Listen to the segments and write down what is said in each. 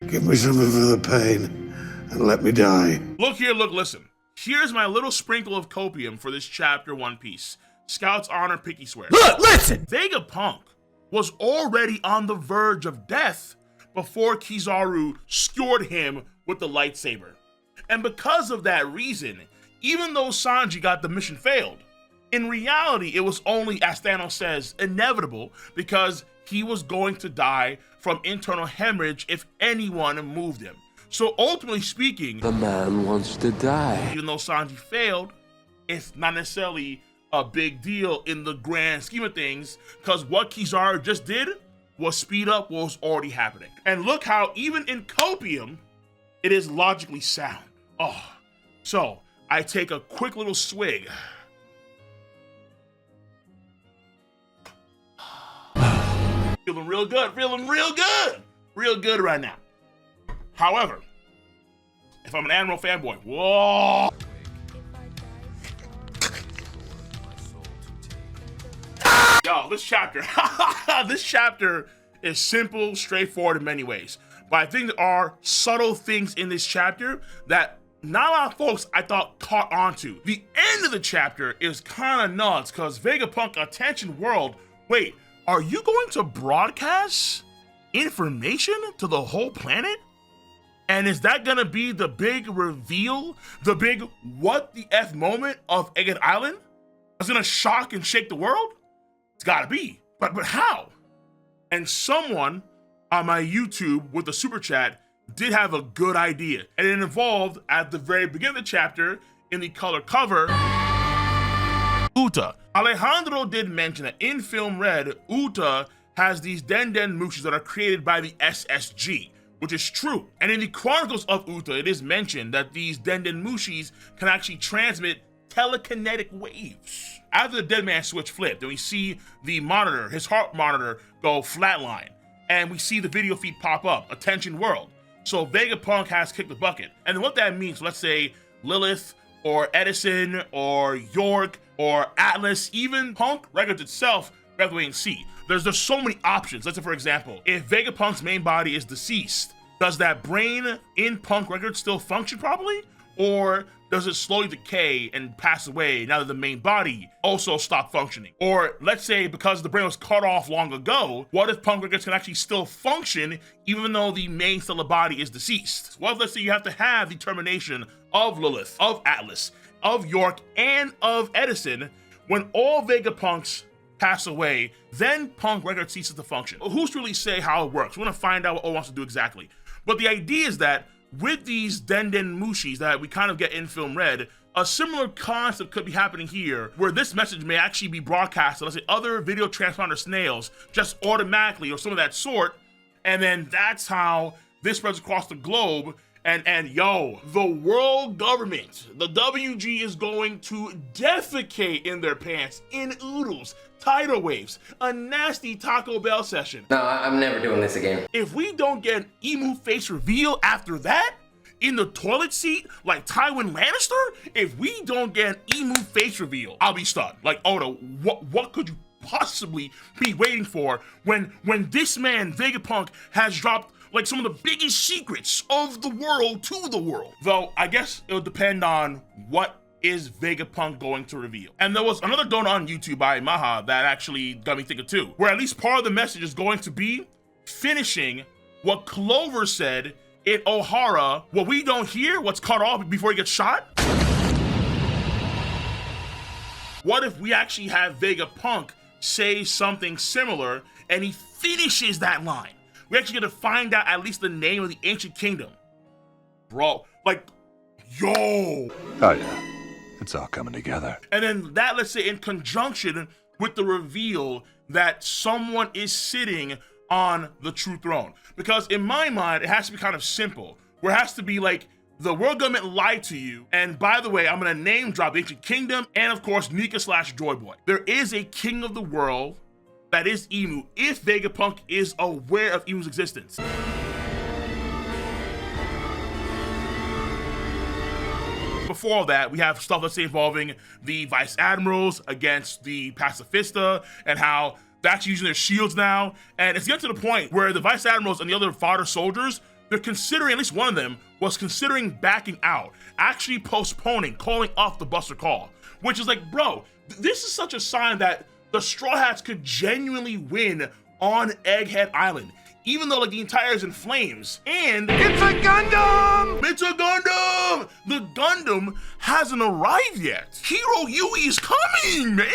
Give me something for the pain and let me die. Look here, look, listen. Here's my little sprinkle of copium for this chapter One Piece. Scout's honor, Picky swear. Look, listen! Vegapunk was already on the verge of death before Kizaru skewered him with the lightsaber. And because of that reason, even though Sanji got the mission failed, in reality, it was only, as Thanos says, inevitable because he was going to die from internal hemorrhage if anyone moved him. So ultimately speaking, the man wants to die. Even though Sanji failed, it's not necessarily a big deal in the grand scheme of things because what Kizaru just did was speed up what was already happening. And look how even in copium, it is logically sound. Oh, so I take a quick little swig. Feeling real good, real good right now. However, if I'm an Admiral fanboy, whoa. Yo, this chapter is simple, straightforward in many ways. But I think there are subtle things in this chapter that not a lot of folks I thought caught on to. The end of the chapter is kind of nuts because Vegapunk, attention world, wait, are you going to broadcast information to the whole planet? And is that gonna be the big reveal, the big what the F moment of Egghead Island? It's gonna shock and shake the world? It's gotta be, but how? And someone on my YouTube with the super chat did have a good idea. And it involved, at the very beginning of the chapter, in the color cover, Uta. Alejandro did mention that in film red, Uta has these Denden Mushis that are created by the SSG, which is true. And in the Chronicles of Uta, it is mentioned that these Denden Mushis can actually transmit telekinetic waves. After the dead man switch flipped, and we see the monitor, his heart monitor, go flatline, and we see the video feed pop up, attention world. So Vegapunk has kicked the bucket. And what that means, let's say Lilith, or Edison, or York, or Atlas, even Punk Records itself, we have to wait and see. There's just so many options. Let's say, for example, if Vegapunk's main body is deceased, does that brain in Punk Records still function properly? Or does it slowly decay and pass away now that the main body also stopped functioning? Or let's say because the brain was cut off long ago, what if Punk Records can actually still function even though the main stellar body is deceased? Well, let's say you have to have the termination of Lilith, of Atlas, of York, and of Edison. When all Vegapunks pass away, then Punk Records ceases to function. Who's to really say how it works? We're gonna find out what O wants to do exactly. But the idea is that with these Denden Mushis that we kind of get in film red, a similar concept could be happening here, where this message may actually be broadcast to, let's say, other video transponder snails just automatically or some of that sort, and then that's how this spreads across the globe. And yo, the world government, the WG, is going to defecate in their pants, in oodles, tidal waves, a nasty Taco Bell session. No, I'm never doing this again. If we don't get an emu face reveal after that, in the toilet seat, like Tywin Lannister, if we don't get an emu face reveal, I'll be stunned. Like, Oda, what could you possibly be waiting for when this man, Vegapunk, has dropped like some of the biggest secrets of the world to the world? Though, I guess it'll depend on what is Vegapunk going to reveal. And there was another donut on YouTube by Maha that actually got me thinking too, where at least part of the message is going to be finishing what Clover said in Ohara, what we don't hear, what's cut off before he gets shot. What if we actually have Vegapunk say something similar and he finishes that line? We're actually gonna find out at least the name of the ancient kingdom. Bro, like, yo. Oh yeah, it's all coming together. And then that, let's say, in conjunction with the reveal that someone is sitting on the true throne. Because in my mind, it has to be kind of simple, where it has to be like, the world government lied to you, and by the way, I'm gonna name drop the ancient kingdom, and of course, Nika / Joy Boy. There is a king of the world that is Emu, if Vegapunk is aware of Emu's existence. Before that, we have stuff, let's say, involving the Vice Admirals against the Pacifista, and how they're actually using their shields now. And it's getting to the point where the Vice Admirals and the other fodder soldiers they're considering, at least one of them, was considering backing out, actually postponing, calling off the Buster Call, which is like, bro, this is such a sign that the Straw Hats could genuinely win on Egghead Island, even though like the entire is in flames. And it's a Gundam! It's a Gundam! The Gundam hasn't arrived yet. Hero Yui is coming, man!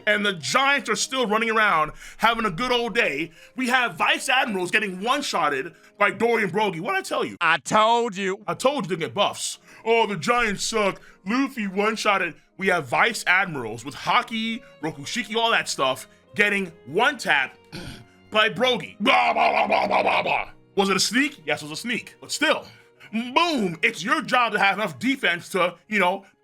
And the Giants are still running around having a good old day. We have Vice Admirals getting one-shotted by Dorian Broggie. What'd I tell you? I told you. I told you to get buffs. Oh, the Giants suck. Luffy one-shotted. We have Vice Admirals with Haki, Rokushiki, all that stuff, getting one-tapped by Broggie. Blah, blah, blah, blah, blah, blah, blah. Was it a sneak? Yes, it was a sneak. But still, boom, it's your job to have enough defense to,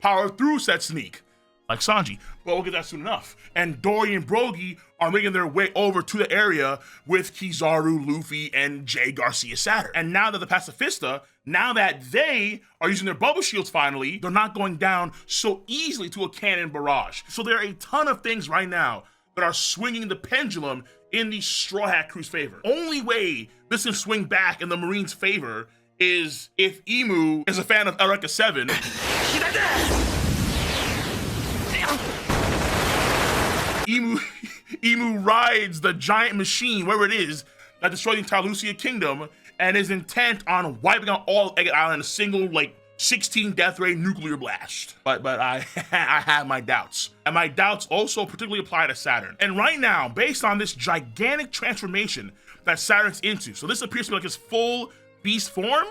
power through said sneak. Like Sanji, but we'll get that soon enough. And Dory and Broggie are making their way over to the area with Kizaru, Luffy, and Jay Garcia Saturn. And now that the Pacifista, now that they are using their bubble shields finally, they're not going down so easily to a cannon barrage. So there are a ton of things right now that are swinging the pendulum in the Straw Hat Crew's favor. Only way this can swing back in the Marines' favor is if Emu is a fan of Eureka 7. Emu rides the giant machine, wherever it is, that destroyed the entire Lucia Kingdom and is intent on wiping out all Egghead Island in a single, 16 death ray nuclear blast. But I have my doubts. And my doubts also particularly apply to Saturn. And right now, based on this gigantic transformation that Saturn's into, so this appears to be like his full beast form,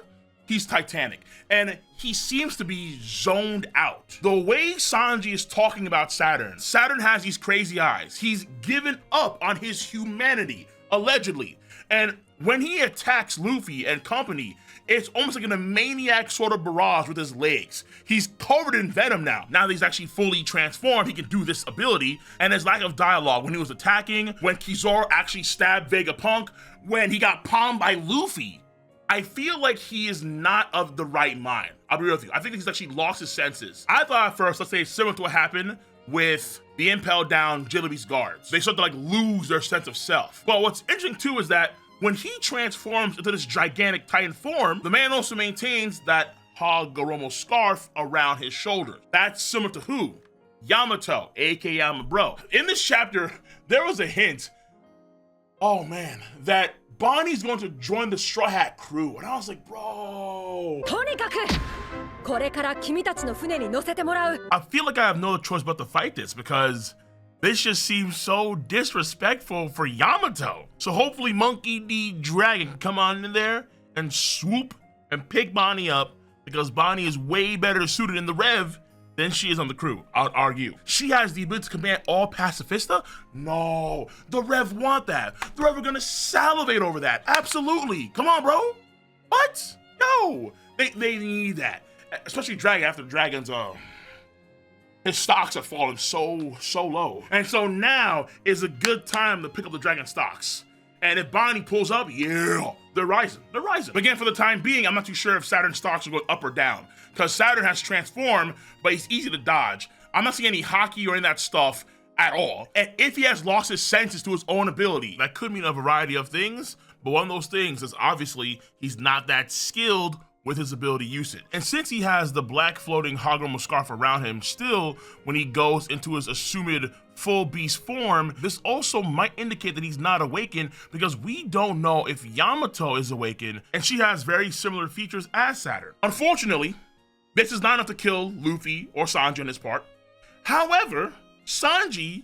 he's Titanic. And he seems to be zoned out. The way Sanji is talking about Saturn has these crazy eyes. He's given up on his humanity, allegedly. And when he attacks Luffy and company, it's almost like a maniac sort of barrage with his legs. He's covered in venom now. Now that he's actually fully transformed, he can do this ability. And his lack of dialogue when he was attacking, when Kizaru actually stabbed Vegapunk, when he got palmed by Luffy, I feel like he is not of the right mind. I'll be real with you. I think he's actually lost his senses. I thought at first, let's say similar to what happened with the impelled down Jillibee's guards. They start to lose their sense of self. But what's interesting too is that when he transforms into this gigantic Titan form, the man also maintains that Hagoromo scarf around his shoulder. That's similar to who? Yamato, aka Yamabro. In this chapter, there was a hint, oh man, that Bonnie's going to join the Straw Hat Crew. And I was like, bro. I feel like I have no choice but to fight this because this just seems so disrespectful for Yamato. So hopefully Monkey D. Dragon can come on in there and swoop and pick Bonnie up because Bonnie is way better suited in the Rev than she is on the crew, I would argue. She has the ability to command all Pacifista? No, the Rev want that. The Rev are gonna salivate over that, absolutely. Come on, bro. What? No, they need that. Especially Dragon, after Dragon's, his stocks have fallen so low. And so now is a good time to pick up the Dragon stocks. And if Bonnie pulls up, yeah, they're rising. They're rising. But again, for the time being, I'm not too sure if Saturn stocks are going up or down. Because Saturn has transformed, but he's easy to dodge. I'm not seeing any Haki or any of that stuff at all. And if he has lost his senses to his own ability, that could mean a variety of things. But one of those things is obviously he's not that skilled with his ability usage. And since he has the black floating Hagoromo scarf around him, still, when he goes into his assumed full beast form, this also might indicate that he's not awakened because we don't know if Yamato is awakened, and she has very similar features as Saturn. Unfortunately, this is not enough to kill Luffy or Sanji on his part. However, Sanji,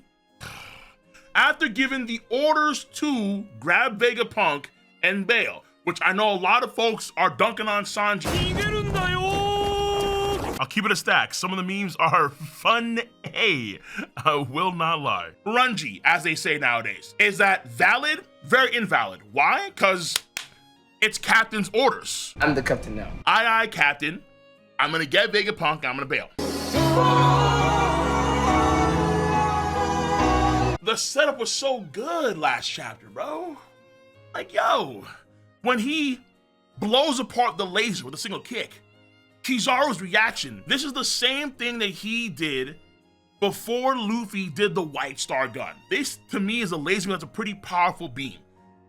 after giving the orders to grab Vegapunk and bail, which I know a lot of folks are dunking on Sanji. I'll keep it a stack. Some of the memes are fun. Hey, I will not lie. Runji, as they say nowadays. Is that valid? Very invalid. Why? Because it's Captain's orders. I'm the captain now. Aye, Captain. I'm gonna get Vegapunk and I'm gonna bail. The setup was so good last chapter, bro. Like, yo. When he blows apart the laser with a single kick, Kizaru's reaction, this is the same thing that he did before Luffy did the White Star gun. This, to me, is a laser that's a pretty powerful beam.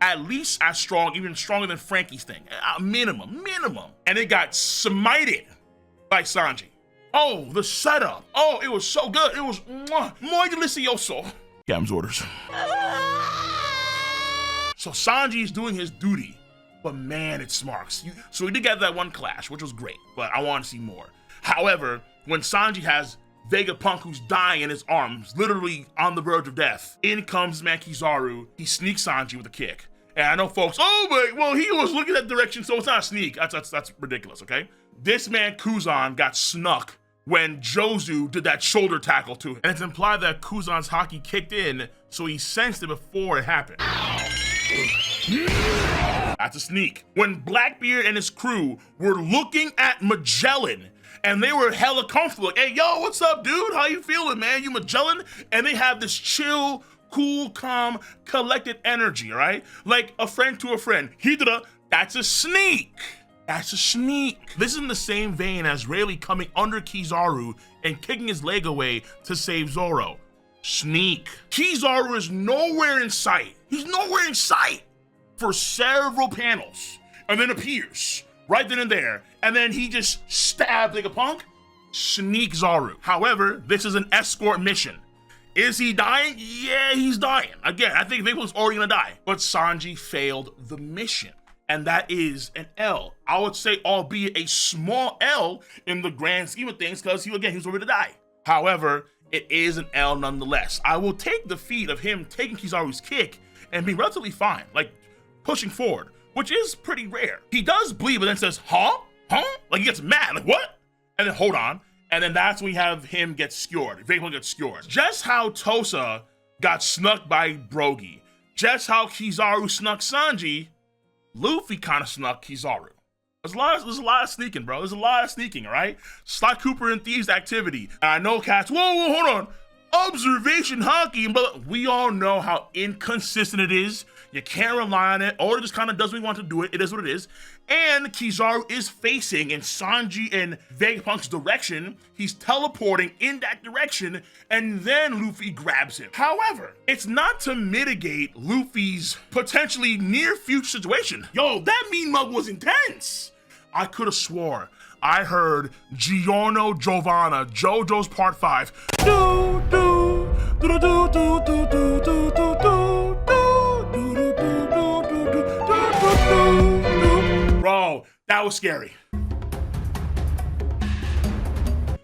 at least as strong, even stronger than Frankie's thing. Minimum. And it got smited by Sanji. Oh, the setup. Oh, it was so good. It was muy delicioso. Gam's orders. So Sanji's doing his duty, but man, it smarks. So we did get that one clash, which was great, but I want to see more. However, when Sanji has Vegapunk who's dying in his arms, literally on the verge of death, in comes man Kizaru. He sneaks Sanji with a kick. And I know folks, oh, but well, he was looking that direction, so it's not a sneak. That's ridiculous, okay? This man Kuzan got snuck when Jozu did that shoulder tackle to him. And it's implied that Kuzan's haki kicked in, so he sensed it before it happened. That's a sneak. When Blackbeard and his crew were looking at Magellan, and they were hella comfortable, like, hey, yo, what's up, dude? How you feeling, man? You Magellan? And they have this chill, cool, calm, collected energy, right? Like a friend to a friend. Hidra, that's a sneak. That's a sneak. This is in the same vein as Rayleigh coming under Kizaru and kicking his leg away to save Zoro. Sneak. Kizaru is nowhere in sight. He's nowhere in sight for several panels, and then appears right then and there, and then he just stabs Vegapunk. Sneak Zaru. However, this is an escort mission. Is he dying? Yeah, he's dying. Again, I think Vegapunk's already gonna die. But Sanji failed the mission, and that is an L. I would say, albeit a small L in the grand scheme of things, because he was already to die. However, it is an L nonetheless. I will take the feat of him taking Kizaru's kick and being relatively fine, like pushing forward, which is pretty rare. He does bleed, but then says, huh? Like he gets mad, like what? And then hold on. And then that's when we have him get skewered. Vegapunk gets skewered. Just how Tosa got snuck by Brogy, just how Kizaru snuck Sanji, Luffy kind of snuck Kizaru. There's a lot of sneaking, bro. There's a lot of sneaking, all right? Sly Cooper and Thieves activity. And I know cats, whoa, hold on. Observation haki, but we all know how inconsistent it is. You can't rely on it. Oda just kind of does what he wants to do it. It is what it is. And Kizaru is facing in Sanji and Vegapunk's direction. He's teleporting in that direction, and then Luffy grabs him. However, it's not to mitigate Luffy's potentially near future situation. Yo, that mean mug was intense. I could have swore I heard Giorno Giovanna, JoJo's Part 5. Bro, that was scary.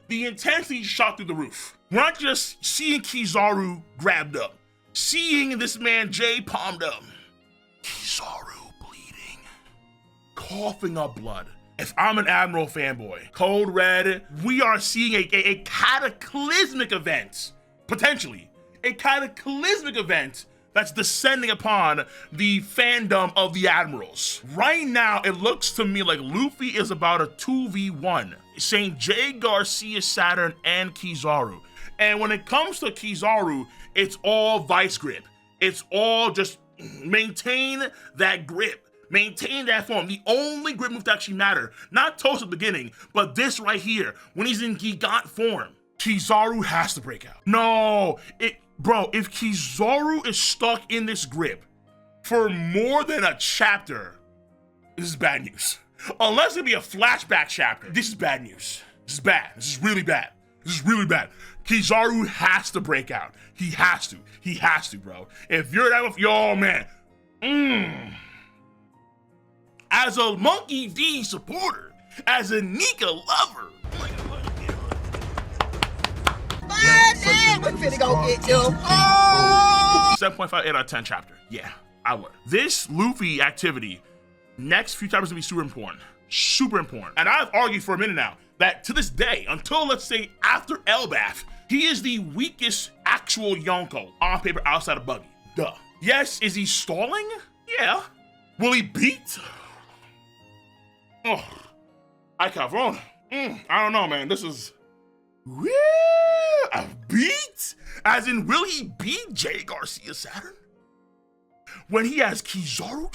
The intensity shot through the roof. We're not just seeing Kizaru grabbed up, seeing this man Jay palmed up. Kizaru bleeding, coughing up blood. If I'm an Admiral fanboy, Code Red, we are seeing a cataclysmic event, potentially, a cataclysmic event that's descending upon the fandom of the Admirals. Right now, it looks to me like Luffy is about a 2v1, saying Jay, Garcia, Saturn, and Kizaru. And when it comes to Kizaru, it's all vice grip. It's all just maintain that grip. Maintain that form. The only grip move to actually matter. Not Toast at the beginning, but this right here, when he's in Gigant form. Kizaru has to break out. No, bro, if Kizaru is stuck in this grip for more than a chapter, this is bad news. Unless it be a flashback chapter, this is bad news. This is bad. This is really bad. This is really bad. Kizaru has to break out. He has to. He has to, bro. If you're that, yo, man. As a Monkey D supporter, as a Nika lover. We finna go get you. 7.58 out of 10 chapter. Yeah, I would. This Luffy activity, next few chapters will be super important. Super important. And I've argued for a minute now that to this day, until let's say after Elbaf, he is the weakest actual Yonko on paper outside of Buggy. Duh. Yes, is he stalling? Yeah. Will he beat? Oh, I can't. I don't know, man. This is a beat? As in, will he beat Jay Garcia Saturn? When he has Kizaru?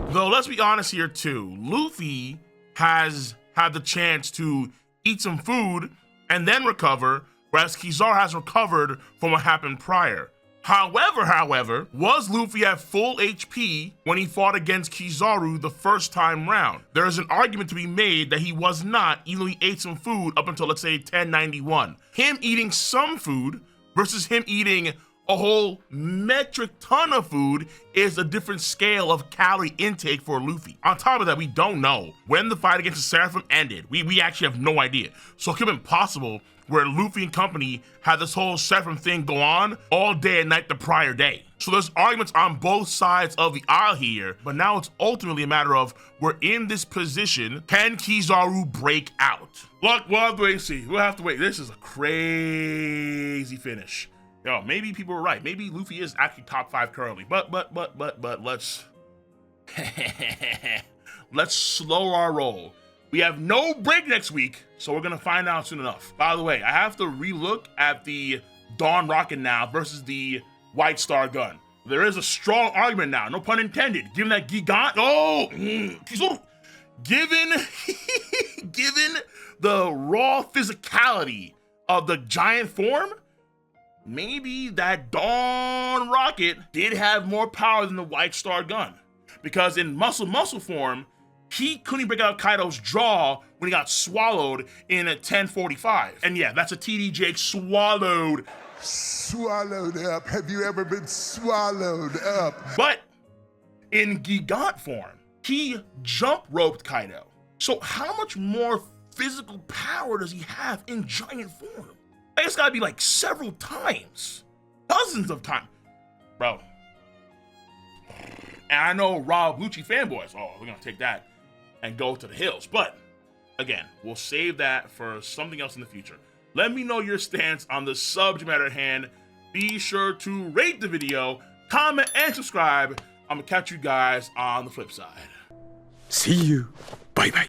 Though, let's be honest here too. Luffy has had the chance to eat some food and then recover, whereas Kizaru has recovered from what happened prior. However, was Luffy at full HP when he fought against Kizaru the first time round? There is an argument to be made that he was not, even though he ate some food up until, let's say, 1091. Him eating some food versus him eating a whole metric ton of food is a different scale of calorie intake for Luffy. On top of that, we don't know when the fight against the Seraphim ended. We actually have no idea. So it could have been possible where Luffy and company had this whole Seraphim thing go on all day and night the prior day. So there's arguments on both sides of the aisle here, but now it's ultimately a matter of, we're in this position, can Kizaru break out? Look, we'll have to wait and see. We'll have to wait. This is a crazy finish. Yo, maybe people were right. Maybe Luffy is actually top 5 currently, but let's let's slow our roll. We have no break next week, so we're gonna find out soon enough. By the way, I have to relook at the Dawn Rocket now versus the White Star Gun. There is a strong argument now, no pun intended, given that Gigant, given the raw physicality of the giant form, maybe that Dawn Rocket did have more power than the White Star Gun. Because in muscle form, he couldn't break out Kaido's jaw when he got swallowed in a 1045. And yeah, that's a TDJ swallowed. Swallowed up. Have you ever been swallowed up? But in Gigant form, he jump roped Kaido. So how much more physical power does he have in giant form? It's gotta be like several times, dozens of times, bro. And I know Rob Lucci fanboys, oh, we're gonna take that and go to the hills. But again, we'll save that for something else in the future. Let me know your stance on the subject matter at hand. Be sure to rate the video, comment, and subscribe. I'm gonna catch you guys on the flip side. See you. Bye bye.